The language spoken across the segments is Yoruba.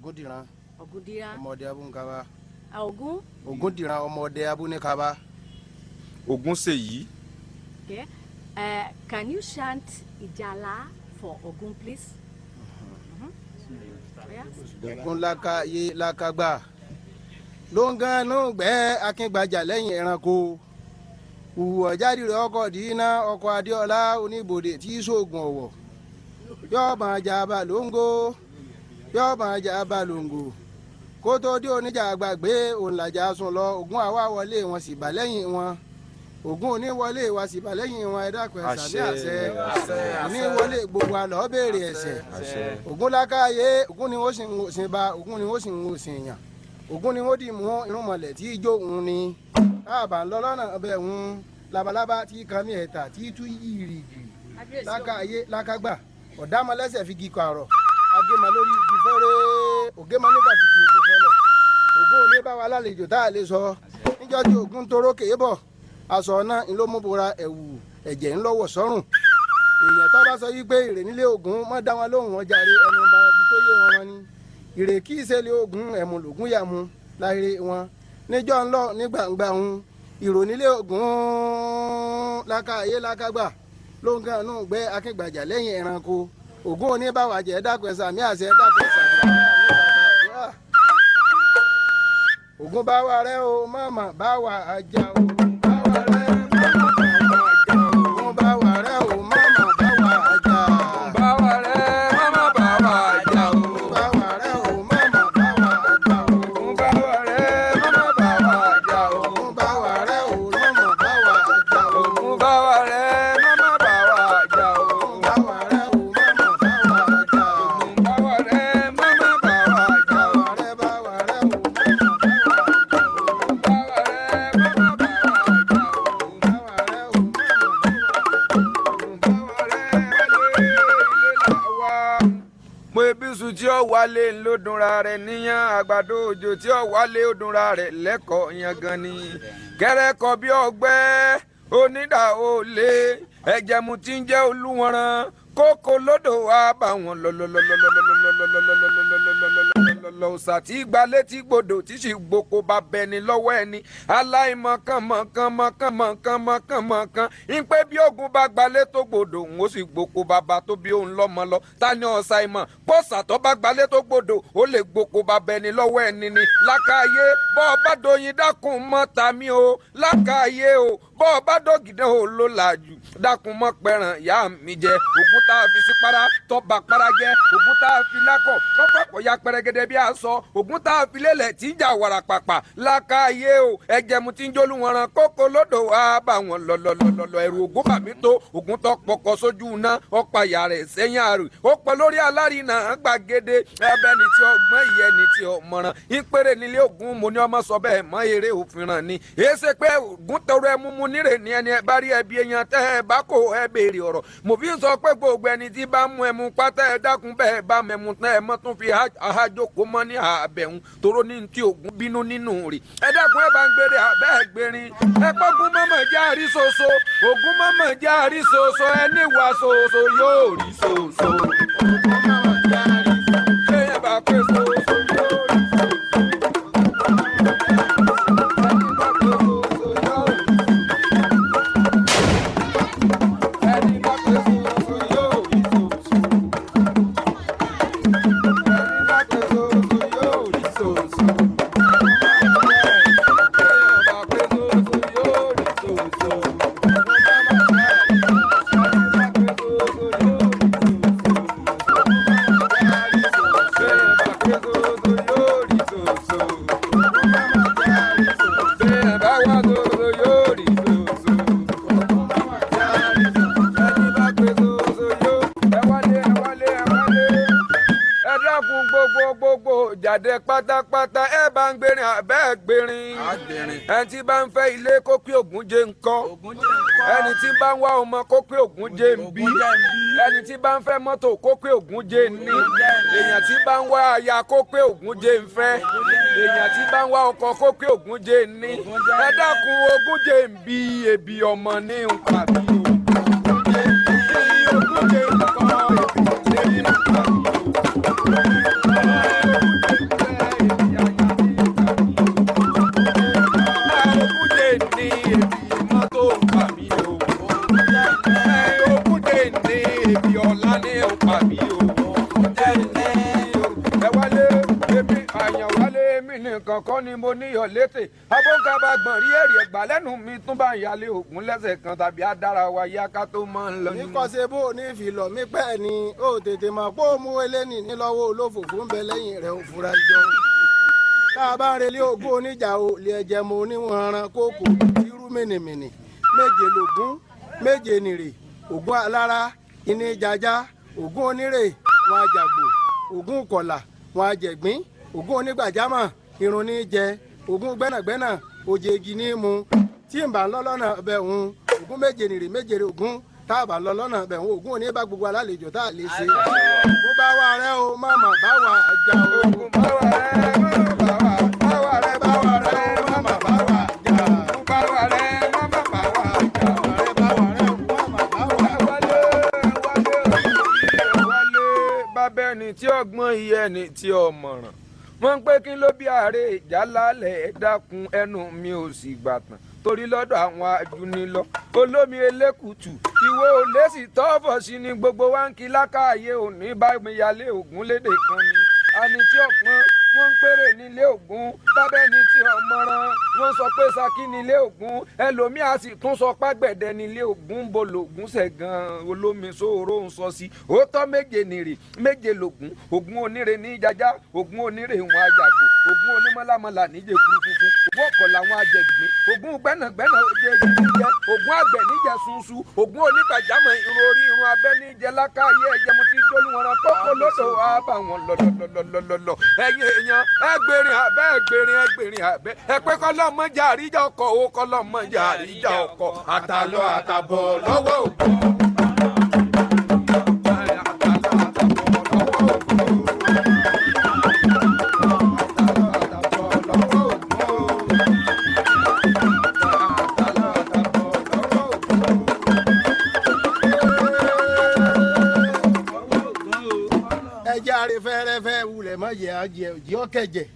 Ogundiran. Ogundiran. Ọmọdé Abúnikaba. Ogun. Ogundiran ọmọdé Abúnikaba. Ogunseyi. Okay. Can you chant Ijala for Ogun, please? Ogun lákàyé lákàgbà. Lóńgán ló ń gbẹ́ akíngbàjà lẹ́yìn ẹranko. Ìwọ̀ jáde rẹ̀ ọkọ̀ dínà ọkọ̀ Adéọlá oníbodè tí sóògùn ọ̀wọ̀. Yọ̀ọ̀bàn ajá balóńgó. Yọ̀ọ̀bàn ajá balóńgó. Kó tó dé oníjà àgbàgbé òun làjà sùn lọ. Ògún àwa wọlé wọn sì bà lẹ́yìn wọn. Ògún oníwọlé wa sì bà lẹ́yìn wọn. Ẹ dákun ẹ sàmì àṣẹ. Oníwọlé gbogbo àlọ́ béèrè ẹ̀ṣẹ̀. Ògún lákàyé Ògún ni ó sì ń sìn ba Ògún ni ó sì ń sìn yàn. Ògún ni ó dì mú irúnmọlẹ̀ tí ijó òun ni. Káàbà ń lọ lọ́nà ọbẹ̀ òun labalábá tí kan ní ẹ̀ta tí tú ìrìgì. Lákàyé lákàgbà ọ̀dámọlẹ́sẹ̀ fi gíkọ̀ àrọ̀. Agémọ lórí igi fẹ́rẹ́ ògémọ nígbà tuntun ògbó fẹ́lẹ̀. Ògún ò ní bá wa lálejò tá a lè sọ. Níjọ́ tí Ògún toró kéé bọ̀ aṣọ náà ń ló mú bora ẹ̀wù ẹ̀jẹ̀ ń lọ́wọ́ sọ́rùn. Èèyàn tó bá sọ yí pé ìrè nílé Ògún mọ́ dá wọn lóhùn wọn jàre ẹnu ọba ibi tó yé wọn ni. Ìrè kí ìṣẹ̀lẹ̀ Ògún ẹ̀mú lògún yà mú láre wọn. Níjọ́ ńlọ ní gbàngbà ń ìrò nílé Ògún lákàyé lákàgbà ló ń gan nù gbé akíngbàjà lẹ́yìn ẹranko. Ògún oníbàwàjẹ́ dákun ẹ̀sà àmì àṣẹ dákun ẹ̀sà àmì àṣẹ. Ògún bá wa rẹ́ o mọ̀mọ́ bá wa ajá o. Tí ó wálé lódùnra rẹ̀ níyàn àgbàdo òjò tí ó wálé òdùnra rẹ̀ lẹ́kọ̀ọ́ yan gan ni kẹ́rẹ́kọ̀ bí ọgbẹ́ onídà olè ẹ̀jẹ̀mú tí ń jẹ́ olúwọ̀nrán kókó lódò wá bá wọn lọ́lọ́sà tí gba létí gbòdò tí sì gboko bá bẹni lọ́wọ́ ẹni aláìmọ̀kànmọ̀kànmọ̀kànmọ̀kànmọ̀kàn ń pé bí ogun bá gba létó gbòdò ń ó sì gboko bàbá tó bí òun lọ́mọ lọ tani ọ̀sà ìmọ̀ pọ̀sà tó bá gba létó gbòdò ó lè gboko bá bẹni lọ́wọ́ ẹni ni lákàyé bọ́ ọ bá doyin dákun mọ́ tàmí o lákàyé o bọ́ ọ bá dọ́gìdán o ló làjù dákun mọ́ pẹ̀ràn ìyá mi jẹ ògùn tá a fi sí para tó bá para jẹ ògùn tá a fi lákọ̀ lọ́pọ̀pọ̀ ya pẹrẹgẹdẹ bí a sọ ògùn tá a fi lélẹ̀ tí ń jà wàrà pàpà lákàyé o ẹ̀jẹ̀ mu ti ń jólú wọn ran kókó lódò wá bá wọn lọ́lọ́lọ́lọ́ ẹ̀rù ògùn bàmí tó ògùn tó pọkọ sójú iná ọ̀pá ìyá rẹ̀ sẹ́yìn àrùn ó pọ̀ lórí alárinà gbàgede ẹbẹ̀ ni tí ọgbọ́n ìyẹn ni tí ọmọràn ìpèrè nílé ògùn mo ní ọmọ sọ bẹ́ẹ̀ mọ́ eré òfin ràn ni èsè pé ògùn tọrọ ẹ múmu nírè ní ẹni ẹ bá rí ẹbí èèyàn tẹ́ ẹ bá kó ẹ béèrè ọ̀rọ̀ mo fi ń sọ pé gbogbo ẹni tí bá mú ẹmu pátá ẹ dákun bẹ́ẹ̀ bá mẹ́mu tán ẹ mọ́ tún fi àhájókòó mọ́ ní àbẹ̀hún toró ní ti ògùn bínú nínú rẹ̀ ẹ dákun ẹ bá ń gbére àbẹ́ẹ̀ gbérin ẹ pọ́gún mọ́mọ́ jẹ́ àríṣoṣo ògùn mọ́mọ́ jẹ́ àríṣoṣo ẹ níwà ṣoṣo yóò rí ṣoṣo ògùn mọ́mọ́ jẹ́ àríṣoṣo ṣé ẹ bá pé ṣoṣo yóò rí ṣoṣo. Jáde pátápátá ẹ bá ń gbérin àbẹ́ gbérin ẹni tí bá ń fẹ́ ilé kó pé Ògúnjẹ ńkọ́ ẹni tí bá ń wá ọmọ kó pé Ògúnjẹ ń bí ẹni tí bá ń fẹ́ mọ́tò kó pé Ògúnjẹ ń ní èèyàn tí bá ń wá aya kó pé Ògúnjẹ ń fẹ́ èèyàn tí bá ń wá ọkọ kó pé Ògúnjẹ ń ní ẹ dákun Ògúnjẹ ń bí ebi ọmọ ní nǹkan bí Ògúnjẹ ń kọ́ ebi ọmọ ní nǹkan bí. kọ́ ni mo níyọ̀ létè abóńká bá gbọ̀n rí èrè ẹ̀gbà lẹ́nu mi tún bá ń yálé ògún lẹ́sẹ̀ kan tàbí adára wa yá ká tó máa ń lọ. ní kọ́sẹ́ bó ní ìfìlọ̀ mi pẹ́ ni ó tètè mọ̀ pé ó mú eléni nílọ́wọ́ olófòfó ń bẹ lẹ́yìn rẹ̀ òfurá jọ. tá a bá ń relé ogún oníjà o lè ẹ̀jẹ̀ mo níwọ̀n ran kókò irú mìnìmìnì méje lògún méje nìrè ògún alára ìní jaja ògún onírè wọn àjàgbò ògún kọlà wọn àjẹgbín ògún onígbàjámọ̀ irun ní jẹ ògún gbẹ́nàgbẹ́nà òjèègì ní mu tí n bá ń lọ lọ́nà bẹ̀ ń ògún méje nìrè méje ògún tá a bá lọ lọ́nà bẹ̀ ń ògún òní bá gbogbo alálejò tá a lè ṣe. mo bá wà rẹ o máma bá wà jà o. ògún bá wà rẹ bá wà rẹ bá wà rẹ máma bá wà jà. bá wà rẹ máma bá wà jà. bá wà rẹ máma bá wà. wálé bábẹ́ ni tí ọgbọ́n iye ẹni tí ọmọràn wọ́n ń pé kí ló bí ààrẹ Ìjálá lẹ̀ dákun ẹnu mi ò sì gbàtàn torí lọ́dọ̀ àwọn ajúnilọ olómi elékùtù ìwé olèsì tọ́fọ̀ sí ni gbogbo wa ń kí lákàáyé òní bá mi yálé ògún lédè kan ni àní tí ọ̀pọ̀n wọ́n ń péré nílé ògún tábẹ́ni tí ọmọràn wọ́n sọ pé Ṣakí nílé ògún ẹlòmíà sì tún sọ pàgbẹ̀dẹ nílé ògún bo lògún ṣẹ̀gàn olómi sòrò ń sọ sí òótọ́ méje nìrè méje lògún ògún onírè ní jaja ògún onírè wọn àjàgbò ògún onímọ̀lámọ̀lá níjẹ̀ kúrúkúrú ògún ọ̀kọ̀ làwọn àjẹgbìn ògún gbẹ́nàgbẹ́nà oje jíjẹ ògún àgbẹ̀ níjẹ̀ sunsun ògún onígbàjámọ̀ irun orí irun abẹ́ níjẹ̀ lákàáyé ẹ̀jẹ̀ mo ti jólúwọ̀n kókó lódò wá bá wọn lọ́lọ́lọ́lọ́lọ́ ẹ̀yin èèyàn ẹgbẹ̀rin àbẹ́ ẹ pé kọ́lọ́mọjà àríjà ọkọ̀ owó kọ́lọ́mọjà àríjà ọkọ̀ àtàlọ́ àtàbọ̀ lọ́wọ́ ògún. járe fẹ́rẹ́fẹ́ wulẹ̀ mọ́ yẹ àjẹ òjì ọ̀kẹ́jẹ̀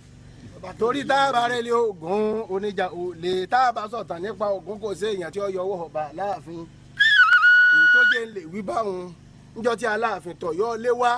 torí tá a bá rẹ̀ lé Ògún oníjà olè tá a bá sọ̀tàn nípa Ògún kò sí èèyàn tí ó yọ owó ọba Aláàfin tó jẹ́ ń lè wí báwọn níjọ́ tí Aláàfin tọ̀yọ́ lé wá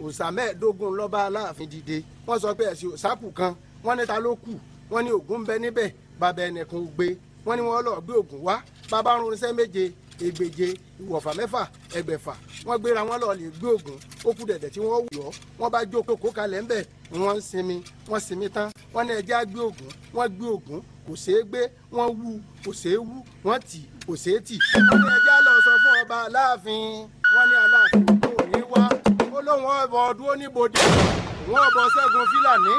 òòṣà mẹ́ẹ̀ẹ́dógún lọ́ba Aláàfin dìde wọ́n sọ pé ẹ̀sìn òòṣàkù kan wọ́n ní ta ló kù wọ́n ní Ògún ń bẹ níbẹ̀ bàbá ẹnìkan ò gbé wọ́n ní wọ́n lọ gbé Ògún wá bàbá ń rinṣẹ́ méje ẹgbẹ̀je ìwọ̀fà mẹ́fà ẹgbẹ̀fà wọ́n gbéra wọn lọ lè gbé Ògún ó kú dẹ̀dẹ̀ tí wọ́n wù ọ́ wọ́n bá jókòó kalẹ̀ ńbẹ̀ wọ́n ń sinmi wọ́n sinmi tán wọ́n ní ẹja gbé Ògún wọ́n gbé Ògún kò ṣeé gbé wọ́n wú kò ṣeé wú wọ́n tì kò ṣeé tì wọ́n ní ẹja lọ sọ fún ọba Aláàfin wọ́n ní Aláàfin kò ní wá ó lóun ọbọ ọdún oníbodè òun ọbọ Ṣẹ́gun Fílàní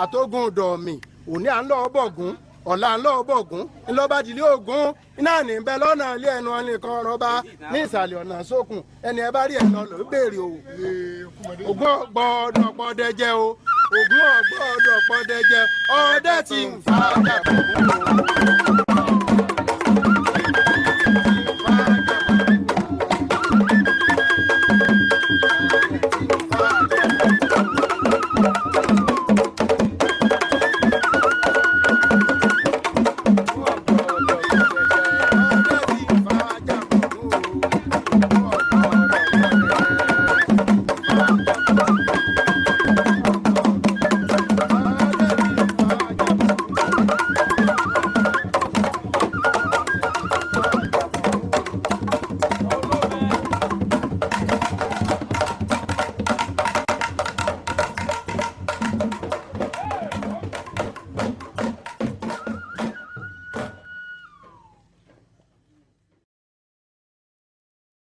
àtógun dọ̀ọ̀mì òní à ń lọ bọ̀gún ọ̀la ńlọ bọ̀gún ńlọ́bàdìlẹ̀ Ògún iná ní bẹ lọ́nà ilé ẹnu ọ̀nìkan ọ̀rọ̀ba ní ìsàlẹ̀ ọ̀nà sókun ẹni ẹ bá rí ẹ̀ lọ ló béèrè o Ògún ọ̀gbọ́dọ̀ pọ́dẹ́jẹ́ o Ògún ọ̀gbọ́dọ̀ pọ́dẹ́jẹ́ ọdẹ tí ń fa àjàkùn.